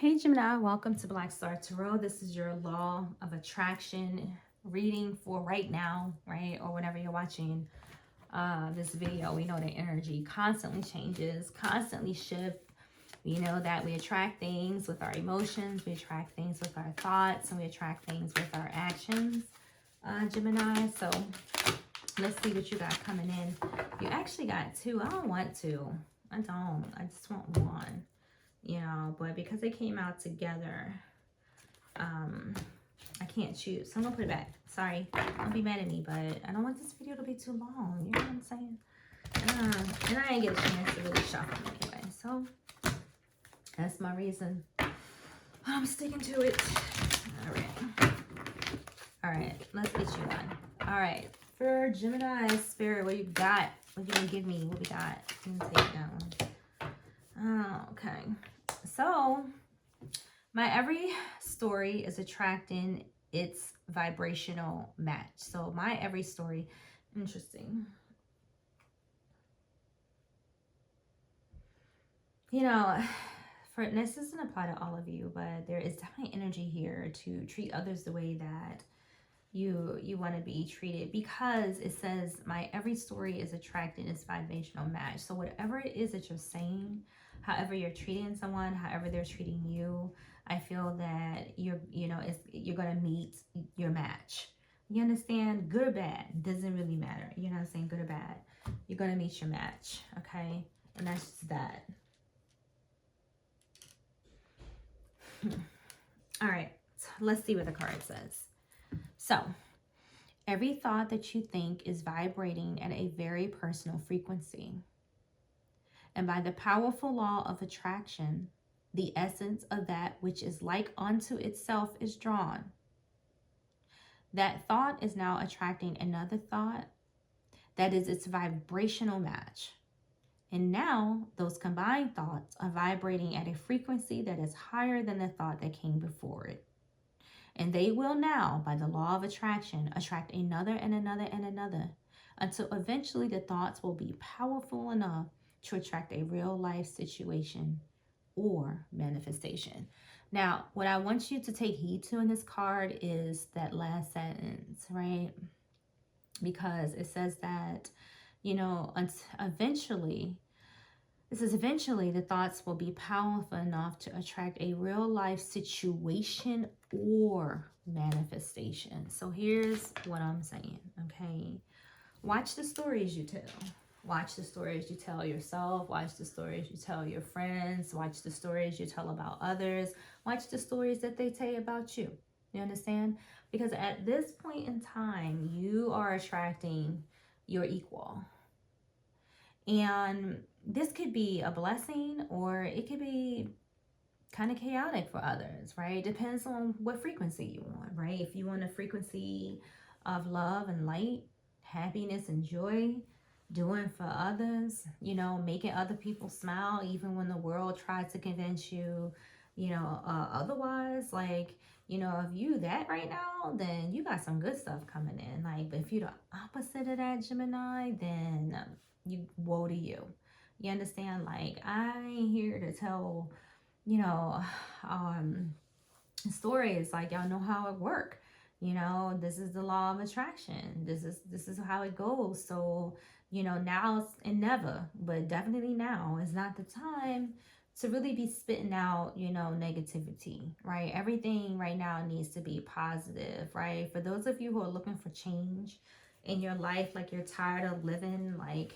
Hey Gemini, welcome to Black Star Tarot. This is your law of attraction reading for right now, right? Or whenever you're watching this video. We know that energy constantly changes, constantly shifts. We know that we attract things with our emotions, we attract things with our thoughts, and we attract things with our actions, Gemini. So let's see what you got coming in. You actually got two. I don't want two. I don't. I just want one. But because they came out together, I can't choose. So I'm gonna put it back. Sorry, don't be mad at me, but I don't want this video to be too long. You know what I'm saying? And I didn't get a chance to really shuffle anyway. So that's my reason. I'm sticking to it. All right. All right. Let's get you one. All right. For Gemini Spirit, what you got? What you gonna give me? What we got? I'm gonna take that one. Okay. So my every story is attracting its vibrational match. So my every story, interesting. For this doesn't apply to all of you, but there is definitely energy here to treat others the way that you want to be treated, because it says my every story is attracting its vibrational match. So whatever it is that you're saying, however you're treating someone, however they're treating you, I feel that you're going to meet your match. You understand? Good or bad, doesn't really matter. You know what I'm saying? Good or bad, you're going to meet your match. Okay. And that's just that. All right. So let's see what the card says. So, every thought that you think is vibrating at a very personal frequency. And by the powerful law of attraction, the essence of that which is like unto itself is drawn. That thought is now attracting another thought that is its vibrational match. And now those combined thoughts are vibrating at a frequency that is higher than the thought that came before it. And they will now, by the law of attraction, attract another and another and another, until eventually the thoughts will be powerful enough to attract a real life situation or manifestation. Now, what I want you to take heed to in this card is that last sentence, right? Because it says that, eventually, this is eventually the thoughts will be powerful enough to attract a real life situation or manifestation. So here's what I'm saying, okay? Watch the stories you tell. Watch the stories you tell yourself. Watch the stories you tell your friends. Watch the stories you tell about others. Watch the stories that they tell about you. You understand? Because at this point in time, you are attracting your equal. And this could be a blessing, or it could be kind of chaotic for others, right? Depends on what frequency you want, right? If you want a frequency of love and light, happiness and joy, doing for others, making other people smile, even when the world tries to convince you, otherwise, like, if you that right now, then you got some good stuff coming in. Like, but if you're the opposite of that, Gemini, then you woe to you. You understand? Like, I ain't here to tell, stories. Like, y'all know how it work. This is the law of attraction. This is how it goes. So, now and never, but definitely now is not the time to really be spitting out, negativity, right? Everything right now needs to be positive, right? For those of you who are looking for change in your life, like you're tired of living like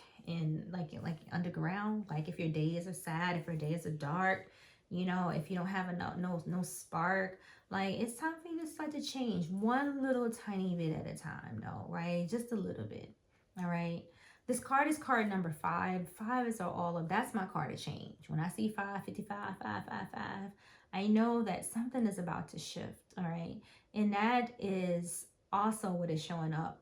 underground, like if your days are sad, if your days are dark, if you don't have enough, no spark, like it's time for you to start to change one little tiny bit at a time, though, right? Just a little bit. All right. This card is card number 5. 5 is all of, that's my card to change. When I see 555, 555, I know that something is about to shift. All right. And that is also what is showing up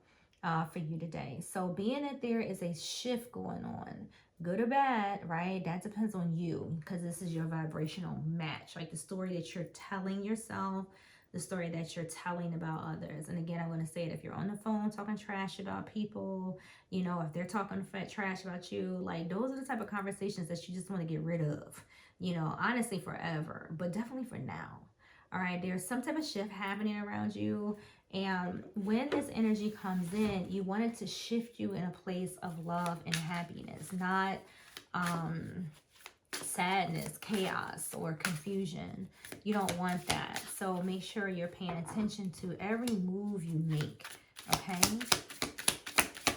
for you today. So being that there is a shift going on, good or bad, right? That depends on you, because this is your vibrational match, like the story that you're telling yourself, the story that you're telling about others. And again, I'm going to say it, if you're on the phone talking trash about people, if they're talking trash about you, like those are the type of conversations that you just want to get rid of. you know, honestly forever, but definitely for now. All right, there's some type of shift happening around you. And when this energy comes in, you want it to shift you in a place of love and happiness, not sadness, chaos, or confusion. You don't want that. So make sure you're paying attention to every move you make, okay?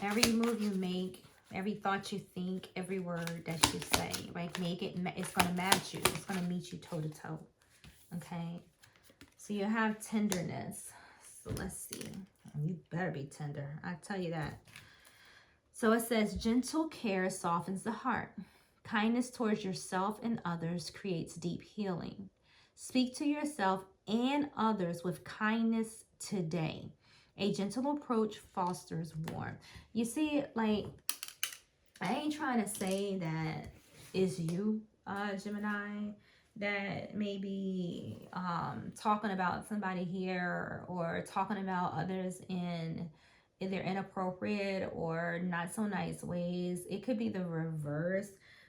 Every move you make, every thought you think, every word that you say, right? Make it, it's going to match you. It's going to meet you toe to toe, okay? So you have tenderness. So let's see. You better be tender. I tell you that. So it says, gentle care softens the heart. Kindness towards yourself and others creates deep healing. Speak to yourself and others with kindness today. A gentle approach fosters warmth. You see, like, I ain't trying to say that it's you, Gemini, that maybe talking about somebody here or talking about others in either inappropriate or not so nice ways. It could be the reverse.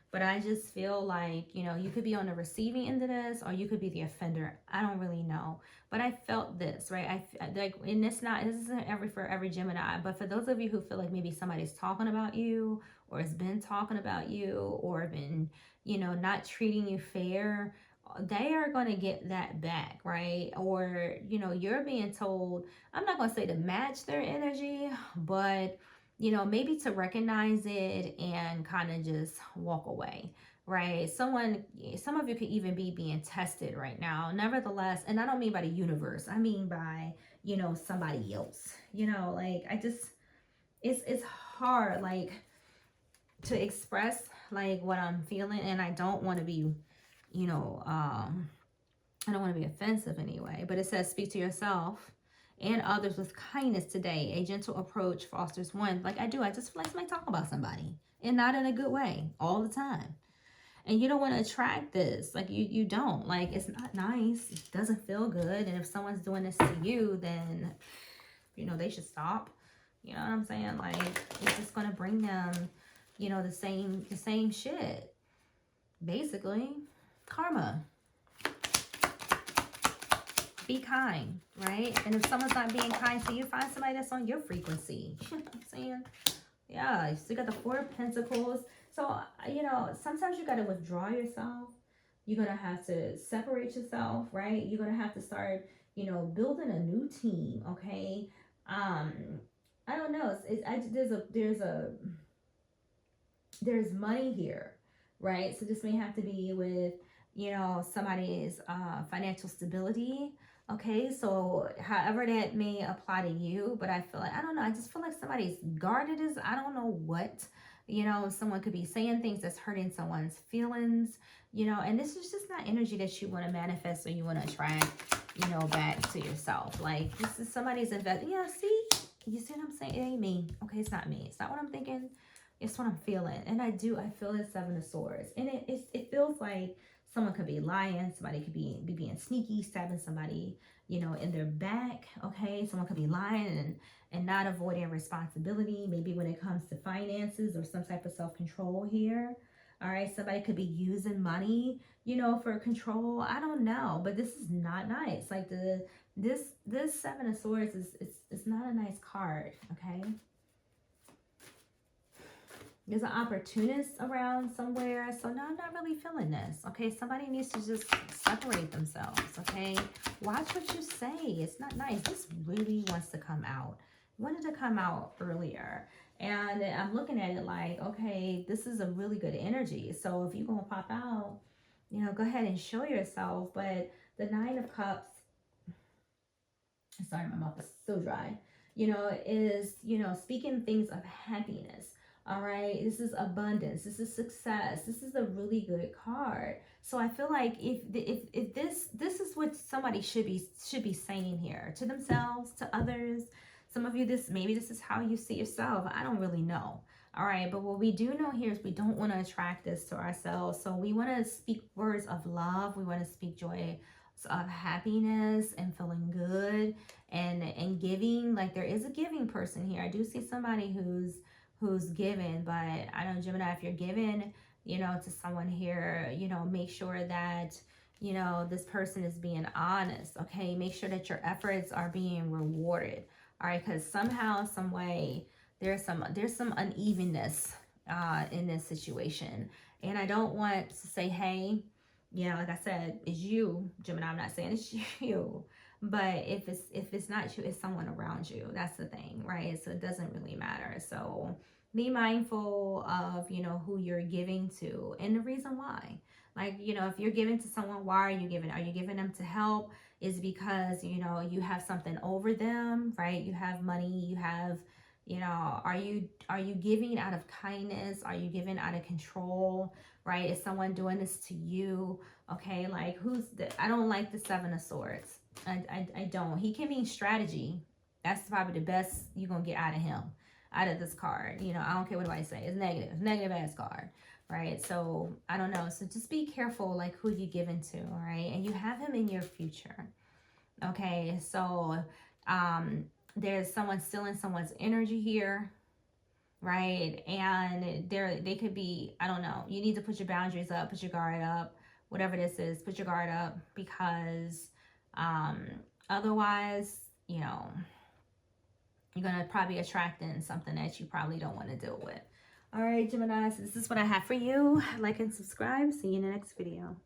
But I just feel like, you know, you could be on the receiving end of this or you could be the offender. I don't really know. But I felt this, right? I like, and this isn't for every Gemini, but for those of you who feel like maybe somebody's talking about you or has been talking about you or been, you know, not treating you fair, they are going to get that back, right? Or, you know, you're being told, I'm not going to say to match their energy, but you know, maybe to recognize it and kind of just walk away, right? Some of you could even be being tested right now. Nevertheless, and I don't mean by the universe, I mean by, you know, somebody else, you know, like it's hard, like, to express like what I'm feeling, and I don't want to be, you know, I don't want to be offensive anyway, but it says speak to yourself and others with kindness today. A gentle approach fosters one. Like I just feel like somebody talk about somebody and not in a good way all the time. And you don't want to attract this. Like you don't. Like it's not nice. It doesn't feel good. And if someone's doing this to you, then, you know, they should stop. You know what I'm saying? Like it's just going to bring them, you know, the same shit. Basically, karma. Be kind, right? And if someone's not being kind to you, find somebody that's on your frequency. You know what I'm saying? Yeah, so you got the Four of Pentacles. So, you know, sometimes you got to withdraw yourself. You're going to have to separate yourself, right? You're going to have to start, you know, building a new team, okay? I don't know. There's money here, right? So this may have to be with, you know, somebody's financial stability. Okay, so however that may apply to you, but I feel like, I don't know, I just feel like somebody's guarded as, I don't know what, you know, someone could be saying things that's hurting someone's feelings, you know, and this is just not energy that you want to manifest or you want to attract, you know, back to yourself. Like, this is somebody's investing. Yeah, see? You see what I'm saying? It ain't me. Okay, it's not me. It's not what I'm thinking. It's what I'm feeling. And I feel the Seven of Swords. And it feels like someone could be lying. Somebody could be being sneaky, stabbing somebody, you know, in their back. Okay, someone could be lying and not avoiding responsibility. Maybe when it comes to finances or some type of self-control here. All right, somebody could be using money, you know, for control. I don't know, but this is not nice. Like this Seven of Swords is not a nice card. Okay. There's an opportunist around somewhere. So no, I'm not really feeling this. Okay, somebody needs to just separate themselves. Okay, watch what you say. It's not nice. This really wants to come out. It wanted to come out earlier. And I'm looking at it like, okay, this is a really good energy. So if you're going to pop out, you know, go ahead and show yourself. But the Nine of Cups, sorry, my mouth is so dry, you know, is, you know, speaking things of happiness. All right, this is abundance, this is success, this is a really good card. So I feel like if this is what somebody should be saying here to themselves, to others. Some of you, maybe this is how you see yourself. I don't really know. All right, but what we do know here is we don't want to attract this to ourselves. So we want to speak words of love. We want to speak joy of happiness and feeling good and giving. Like there is a giving person here. I do see somebody who's given, but I know, Gemini, if you're given, you know, to someone here, you know, make sure that, you know, this person is being honest. Okay, make sure that your efforts are being rewarded. All right, because somehow, some way, there's some unevenness in this situation, and I don't want to say, hey, you know, like I said, it's you, Gemini. I'm not saying it's you, but if it's not you, it's someone around you. That's the thing, right? So it doesn't really matter. So be mindful of, you know, who you're giving to and the reason why. Like, you know, if you're giving to someone, why are you giving? Are you giving them to help? Is because, you know, you have something over them, right? You have money, you have, you know, are you giving out of kindness? Are you giving out of control? Right? Is someone doing this to you? Okay, like I don't like the Seven of Swords. I don't. He can mean strategy. That's probably the best you're gonna get out of him, out of this card. You know, I don't care what anybody say. It's negative. It's negative ass card. Right? So I don't know. So just be careful like who you give into, all right? And you have him in your future. Okay, so there's someone stealing someone's energy here, right? And they could be, I don't know, you need to put your boundaries up, put your guard up, whatever this is, put your guard up, because um otherwise, you know, you're gonna probably attract in something that you probably don't want to deal with. All right, Gemini, so this is what I have for you. Like and subscribe. See you in the next video.